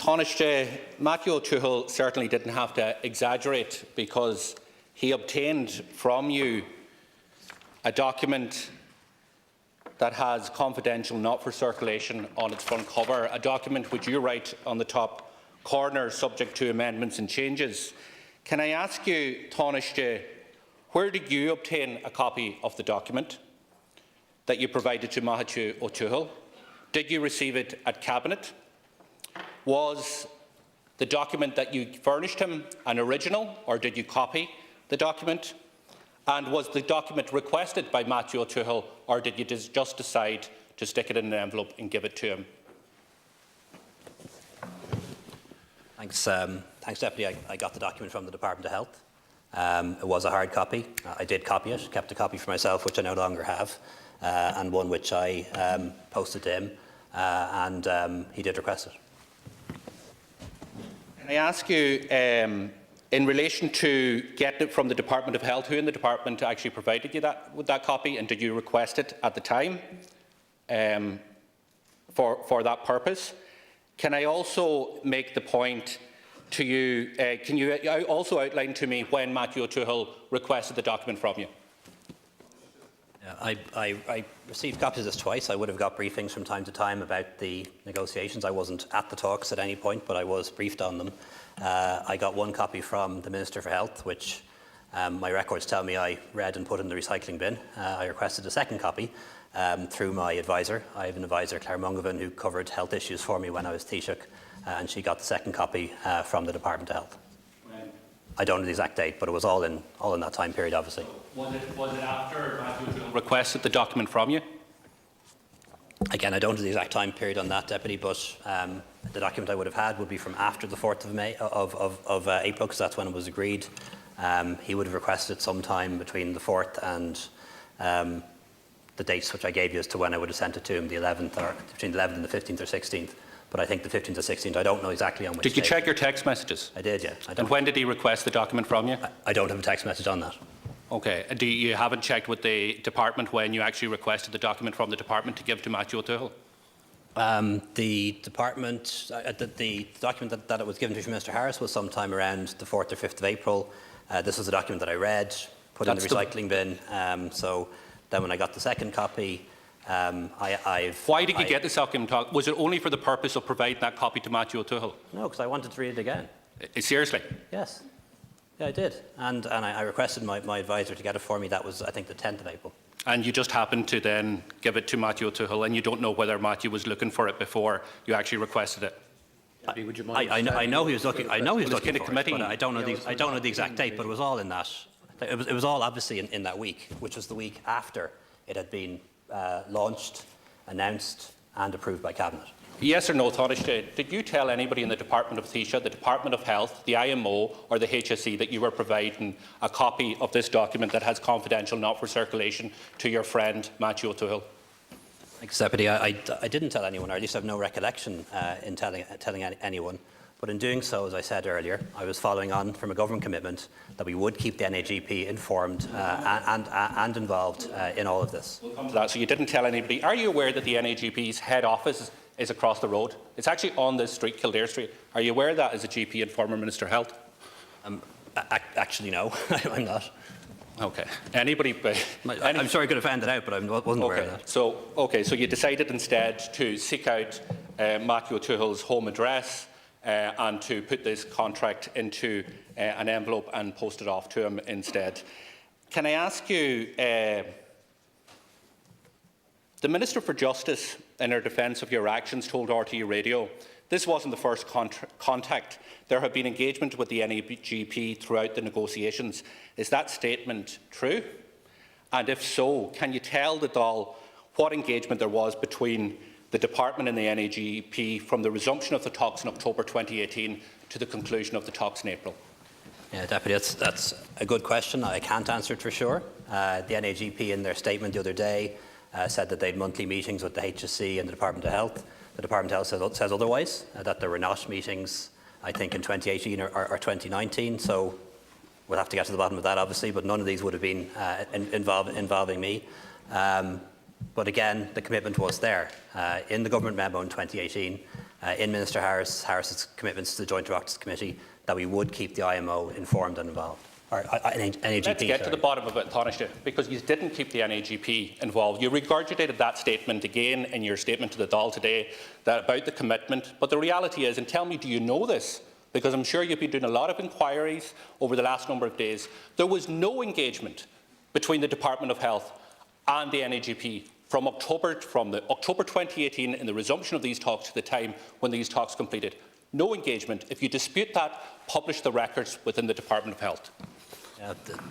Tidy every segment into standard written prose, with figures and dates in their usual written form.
Taoiseach, Matthew O'Toole certainly didn't have to exaggerate, because he obtained from you a document that has confidential not for circulation on its front cover, a document which you write on the top corner subject to amendments and changes. Can I ask you, Taoiseach, where did you obtain a copy of the document that you provided to Matthew O'Toole? Did you receive it at Cabinet? Was the document that you furnished him an original, or did you copy the document? And was the document requested by Matthew O'Toole, or did you just decide to stick it in an envelope and give it to him? Thanks, Deputy. I got the document from the Department of Health. It was a hard copy. I did copy it, kept a copy for myself, which I no longer have, and one which I posted to him, and he did request it. Can I ask you, in relation to getting it from the Department of Health, who in the department actually provided you with that copy, and did you request it at the time for that purpose? Can I also make the point to you, can you also outline to me when Matthew O'Toole requested the document from you? I received copies of this twice. I would have got briefings from time to time about the negotiations. I wasn't at the talks at any point, but I was briefed on them. I got one copy from the Minister for Health, which my records tell me I read and put in the recycling bin. I requested a second copy through my advisor. I have an advisor, Claire Mungovan, who covered health issues for me when I was Taoiseach, and she got the second copy from the Department of Health. I don't know the exact date, but it was all in that time period, obviously. Was it after Matthew O'Toole requested the document from you? Again, I don't know the exact time period on that, Deputy, but the document I would have had would be from after the 4th of April, because that's when it was agreed. He would have requested sometime between the 4th and the dates which I gave you as to when I would have sent it to him, the 11th, or between the 11th and the 15th or 16th. But I think the 15th or 16th, I don't know exactly on which Did you date. check your text messages? I did, yeah. And when did he request the document from you? I don't have a text message on that. Okay. You haven't checked with the department when you actually requested the document from the department to give to Matthew O'Toole? The department, the document that it was given to Mr Harris was sometime around the 4th or 5th of April. This was a document that I read, put in the recycling bin. So then when I got the second copy, Why did you get this document? Was it only for the purpose of providing that copy to Matthew O'Toole? No, because I wanted to read it again. Seriously? Yes. Yeah, I did. And I requested my advisor to get it for me. That was, I think, the 10th of April. And you just happened to then give it to Matthew O'Toole, and you don't know whether Matthew was looking for it before you actually requested it? I know he was looking. I know he was looking for it, but I don't know the exact date. But it was all in that. It was all obviously in that week, which was the week after it had been launched, announced, and approved by Cabinet. Yes or no, Taoiseach, did you tell anybody in the Department of Taoiseach, the Department of Health, the IMO or the HSE that you were providing a copy of this document that has confidential not for circulation to your friend Matthew O'Toole? Thanks, Deputy. I didn't tell anyone, or at least I have no recollection in telling anyone. But in doing so, as I said earlier, I was following on from a government commitment that we would keep the NAGP informed and involved in all of this. We'll come to that. So you didn't tell anybody. Are you aware that the NAGP's head office is across the road? It's actually on this street, Kildare Street. Are you aware of that as a GP and former Minister of Health? Actually, no, I'm not. Okay. Anybody? I'm sorry I could have found it out, but I wasn't aware of that. So you decided instead to seek out Matthew O'Toole's home address and to put this contract into an envelope and post it off to him instead. Can I ask you, the Minister for Justice, in her defence of your actions, told RTE Radio, this wasn't the first contact. There have been engagement with the NAGP throughout the negotiations. Is that statement true? And if so, can you tell the Dáil what engagement there was between the Department and the NAGP from the resumption of the talks in October 2018 to the conclusion of the talks in April? Yeah, Deputy, that's a good question. I can't answer it for sure. The NAGP in their statement the other day said that they had monthly meetings with the HSE and the Department of Health. The Department of Health says otherwise, that there were not meetings, I think, in 2018 or 2019. So we'll have to get to the bottom of that, obviously, but none of these would have been involving me. But again, the commitment was there. In the government memo in 2018, in Minister Harris's commitments to the Joint Oireachtas Committee that we would keep the IMO informed and involved. Or NAGP, Let's get to the bottom of it, Taoiseach, because you didn't keep the NAGP involved. You regurgitated that statement again in your statement to the Dáil today about the commitment. But the reality is, and tell me, do you know this? Because I'm sure you've been doing a lot of inquiries over the last number of days. There was no engagement between the Department of Health and the NAGP from October 2018 in the resumption of these talks to the time when these talks completed. No engagement. If you dispute that, publish the records within the Department of Health.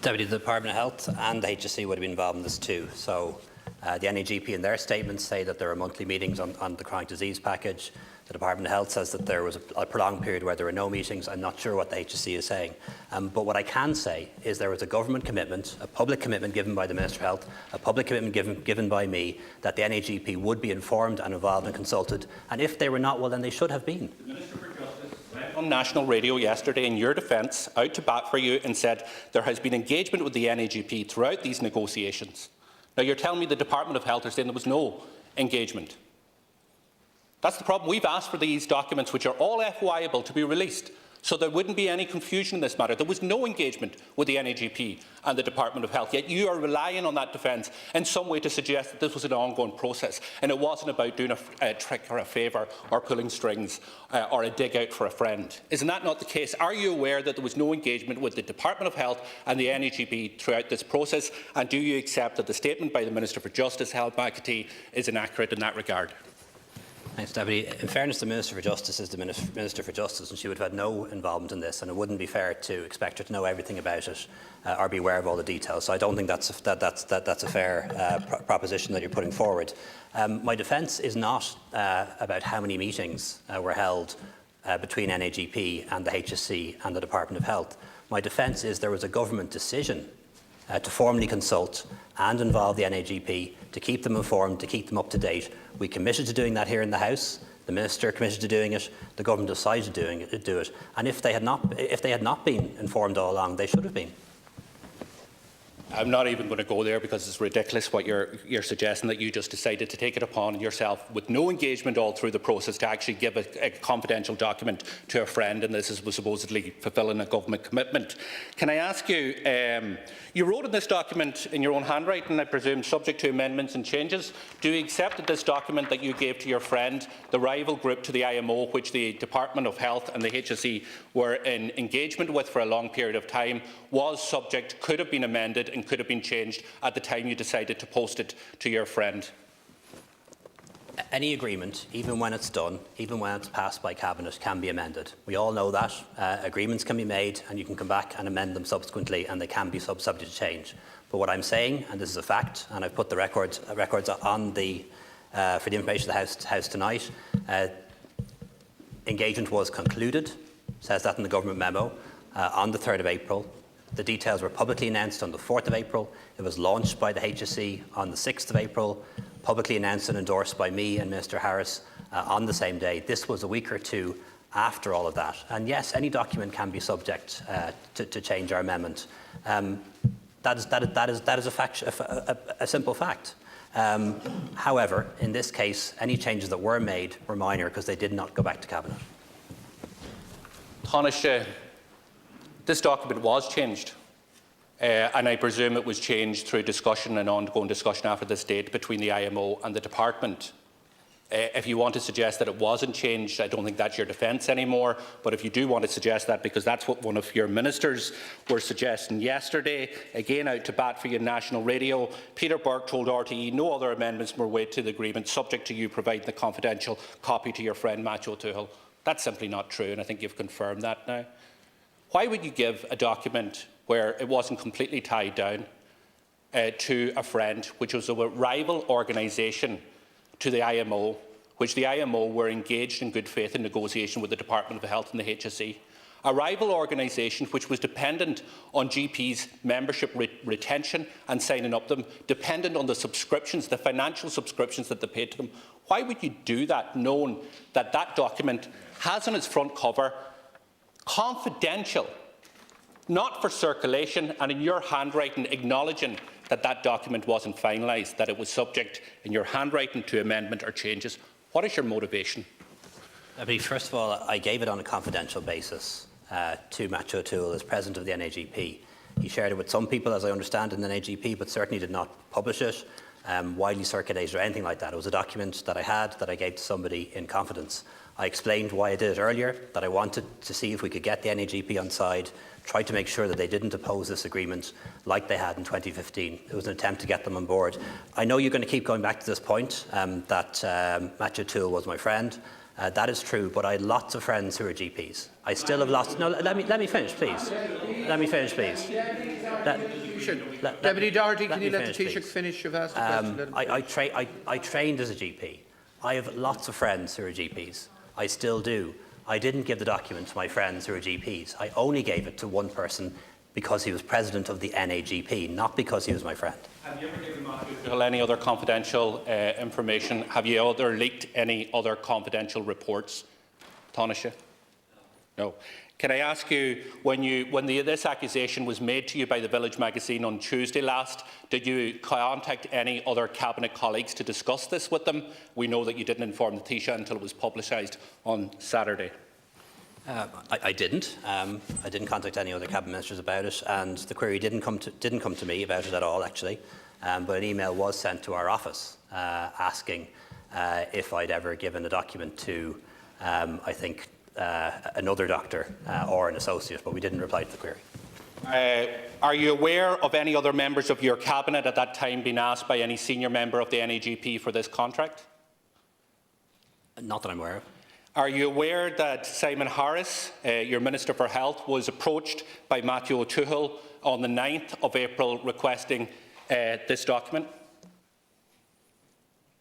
Deputy, the Department of Health and the HSE would have been involved in this too. So the NAGP in their statements say that there are monthly meetings on the chronic disease package. The Department of Health says that there was a prolonged period where there were no meetings. I'm not sure what the HSE is saying. But what I can say is there was a government commitment, a public commitment given by the Minister of Health, a public commitment given by me, that the NAGP would be informed and involved and consulted. And if they were not, well, then they should have been. The Minister for Justice went on national radio yesterday in your defence, out to bat for you, and said there has been engagement with the NAGP throughout these negotiations. Now, you're telling me the Department of Health are saying there was no engagement. That's the problem. We've asked for these documents, which are all FOIable, to be released, so there wouldn't be any confusion in this matter. There was no engagement with the NAGP and the Department of Health, yet you are relying on that defence in some way to suggest that this was an ongoing process and it wasn't about doing a trick or a favour or pulling strings or a dig out for a friend. Isn't that not the case? Are you aware that there was no engagement with the Department of Health and the NAGP throughout this process, and do you accept that the statement by the Minister for Justice, Helen McAtee, is inaccurate in that regard? Thanks, Deputy. In fairness, the Minister for Justice is the Minister for Justice, and she would have had no involvement in this, and it wouldn't be fair to expect her to know everything about it or be aware of all the details. So I don't think that's a fair proposition that you're putting forward. My defence is not about how many meetings were held between NAGP and the HSE and the Department of Health. My defence is there was a government decision to formally consult and involve the NAGP, to keep them informed, to keep them up to date. We committed to doing that here in the House. The Minister committed to doing it. The government decided to do it. And if they had not been informed all along, they should have been. I'm not even going to go there because it's ridiculous what you're suggesting, that you just decided to take it upon yourself with no engagement all through the process to actually give a confidential document to a friend, and this was supposedly fulfilling a government commitment. Can I ask you, you wrote in this document in your own handwriting, I presume, subject to amendments and changes. Do you accept that this document that you gave to your friend, the rival group to the IMO, which the Department of Health and the HSE were in engagement with for a long period of time, was subject, could have been amended and could have been changed at the time you decided to post it to your friend? Any agreement, even when it's done, even when it's passed by Cabinet, can be amended. We all know that. Agreements can be made and you can come back and amend them subsequently, and they can be subject to change. But what I'm saying, and this is a fact, and I've put the records on the for the information of the House tonight, engagement was concluded, says that in the government memo, on the 3rd of April. The details were publicly announced on the 4th of April. It was launched by the HSE on the 6th of April, publicly announced and endorsed by me and Mr Harris on the same day. This was a week or two after all of that. And yes, any document can be subject to change or amendment. That is a simple fact. However, in this case, any changes that were made were minor because they did not go back to Cabinet. Taoiseach, this document was changed, and I presume it was changed through discussion and ongoing discussion after this date between the IMO and the department. If you want to suggest that it wasn't changed, I don't think that's your defence anymore, but if you do want to suggest that, because that's what one of your ministers were suggesting yesterday, again out to bat for you on national radio, Peter Burke told RTE no other amendments were made to the agreement subject to you providing the confidential copy to your friend Matthew O'Toole. That's simply not true, and I think you've confirmed that now. Why would you give a document where it wasn't completely tied down to a friend, which was a rival organisation to the IMO, which the IMO were engaged in good faith in negotiation with the Department of Health and the HSE, a rival organisation which was dependent on GPs' membership retention and signing up them, dependent on the subscriptions, the financial subscriptions that they paid to them? Why would you do that, knowing that that document has on its front cover confidential, not for circulation, and in your handwriting acknowledging that that document wasn't finalised, that it was subject in your handwriting to amendment or changes? What is your motivation? First of all, I gave it on a confidential basis to Matthew O'Toole as President of the NAGP. He shared it with some people, as I understand, in the NAGP, but certainly did not publish it, widely circulated or anything like that. It was a document that I had that I gave to somebody in confidence. I explained why I did it earlier, that I wanted to see if we could get the NAGP on side, tried to make sure that they didn't oppose this agreement like they had in 2015. It was an attempt to get them on board. I know you're going to keep going back to this point, that Matthew O'Toole was my friend. That is true, but I had lots of friends who are GPs. I still have lots. No, let me finish, please. Let me finish, please. Deputy Doherty, can you let the Taoiseach finish? You've asked the question. I trained as a GP. I have lots of friends who are GPs. I still do. I didn't give the document to my friends who are GPs. I only gave it to one person because he was president of the NAGP, not because he was my friend. Have you ever given Matthew O'Toole any other confidential information? Have you leaked any other confidential reports, Taoiseach? No. Can I ask you, when this accusation was made to you by the Village magazine on Tuesday last, did you contact any other Cabinet colleagues to discuss this with them? We know that you didn't inform the Taoiseach until it was publicised on Saturday. I didn't. I didn't contact any other cabinet ministers about it, and the query didn't come to me about it at all, actually. But an email was sent to our office asking if I'd ever given a document to, I think, another doctor or an associate, but we didn't reply to the query. Are you aware of any other members of your cabinet at that time being asked by any senior member of the NAGP for this contract? Not that I'm aware of. Are you aware that Simon Harris, your Minister for Health, was approached by Matthew O'Toole on the 9th of April requesting this document?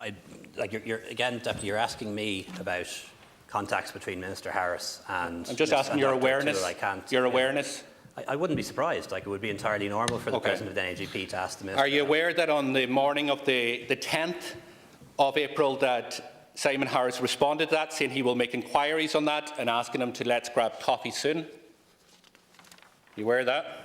Again, Deputy, you're asking me about contacts between Minister Harris and... I'm just asking your awareness. I can't. Your awareness. I wouldn't be surprised. It would be entirely normal for the President of the NAGP to ask the Minister. Are you aware that on the morning of the 10th of April that Simon Harris responded to that, saying he will make inquiries on that and asking him to let's grab coffee soon? You aware of that?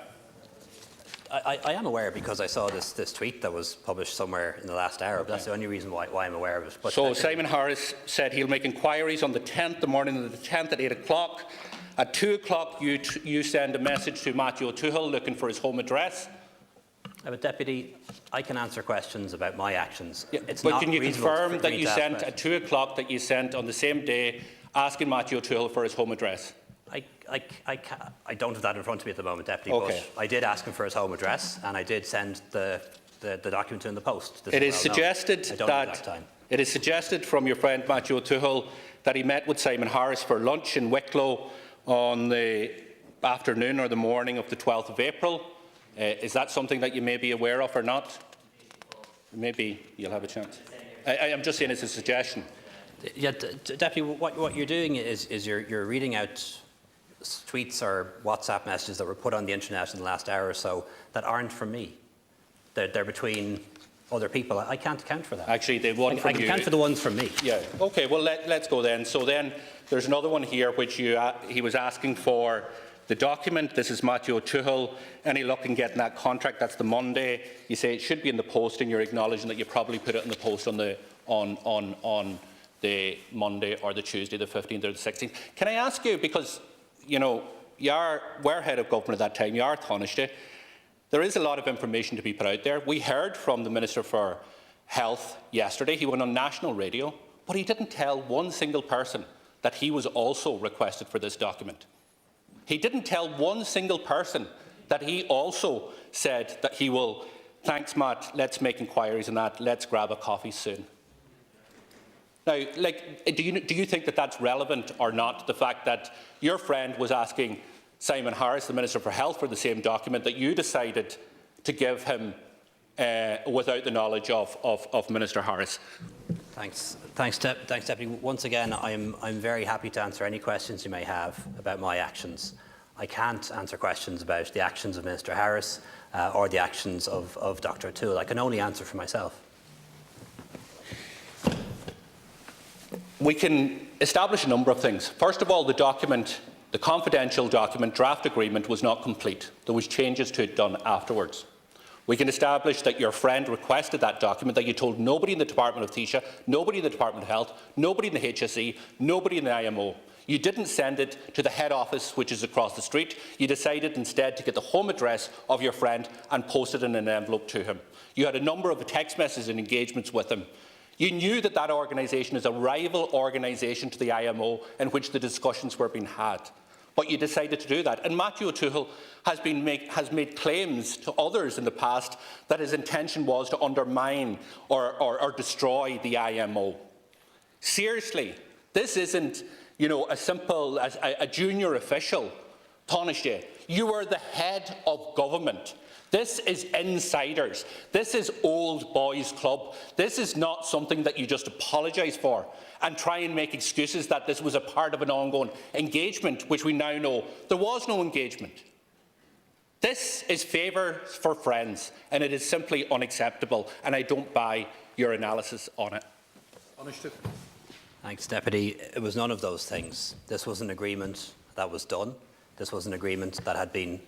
I am aware because I saw this tweet that was published somewhere in the last hour, but that's the only reason why I'm aware of it. But so Simon Harris said he'll make inquiries on the 10th, the morning of the 10th at 8 o'clock. At 2 o'clock, you send a message to Matthew O'Toole looking for his home address. But Deputy, I can answer questions about my actions. Yeah, but can you confirm that you sent at 2 o'clock that you sent on the same day asking Matthew O'Toole for his home address? I don't have that in front of me at the moment, Deputy, okay. But I did ask him for his home address and I did send the document in the post. It is suggested from your friend Matthew O'Toole that he met with Simon Harris for lunch in Wicklow on the afternoon or the morning of the 12th of April. Is that something that you may be aware of or not? Maybe you'll have a chance. I'm just saying it's a suggestion. Yeah, Deputy, what you're doing is you're reading out tweets or WhatsApp messages that were put on the internet in the last hour or so that aren't from me. They're between other people. I can't account for that. Actually, the one from you. I can account for the ones from me. Yeah. Okay. Well, let's go then. So then, there's another one here which he was asking for the document. This is Matthew O'Toole. Any luck in getting that contract? That's the Monday. You say it should be in the post, and you're acknowledging that you probably put it in the post on the Monday or the Tuesday, the 15th or the 16th. Can I ask you, because you know we're head of government at that time, you are Taoiseach. There is a lot of information to be put out there. We heard from the Minister for Health yesterday. He went on national radio, but he didn't tell one single person that he was also requested for this document. He didn't tell one single person that he also said that he will, thanks Matt, let's make inquiries on that, let's grab a coffee soon. Now, do you think that that's relevant or not, the fact that your friend was asking Simon Harris, the Minister for Health, for the same document that you decided to give him without the knowledge of Minister Harris? Thanks, Deputy. Once again, I'm very happy to answer any questions you may have about my actions. I can't answer questions about the actions of Minister Harris or the actions of Dr. O'Toole. I can only answer for myself. We can establish a number of things. First of all, the document, the confidential document draft agreement was not complete. There was changes to it done afterwards. We can establish that your friend requested that document, that you told nobody in the Department of Taoiseach, nobody in the Department of Health, nobody in the HSE, nobody in the IMO. You didn't send it to the head office, which is across the street. You decided instead to get the home address of your friend and post it in an envelope to him. You had a number of text messages and engagements with him. You knew that that organisation is a rival organisation to the IMO in which the discussions were being had. But you decided to do that. And Matthew O'Toole has made claims to others in the past that his intention was to undermine or destroy the IMO. Seriously, this isn't, as simple as a junior official. Taoiseach, you are the head of government. This is insiders. This is old boys' club. This is not something that you just apologise for and try and make excuses that this was a part of an ongoing engagement, which we now know there was no engagement. This is favour for friends, and it is simply unacceptable, and I don't buy your analysis on it. Thanks, Deputy. It was none of those things. This was an agreement that was done. This was an agreement that had been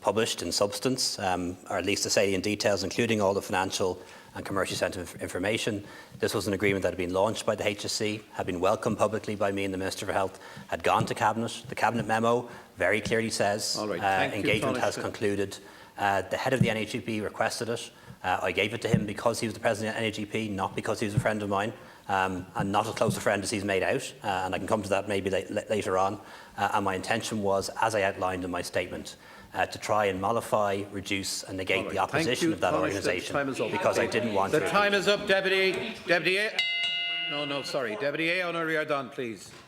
published in substance, or at least the salient details, including all the financial and commercially sensitive information. This was an agreement that had been launched by the HSE, had been welcomed publicly by me and the Minister for Health, had gone to Cabinet. The Cabinet memo very clearly says engagement has concluded. The head of the NHGP requested it. I gave it to him because he was the President of NHGP, not because he was a friend of mine. And not as close a friend as he's made out, and I can come to that maybe later on. And my intention was, as I outlined in my statement, to try and mollify, reduce and negate the opposition of that organisation, because I didn't want the time is up, Deputy. Deputy A. No, sorry. Deputy A. Honorary Ardon, please.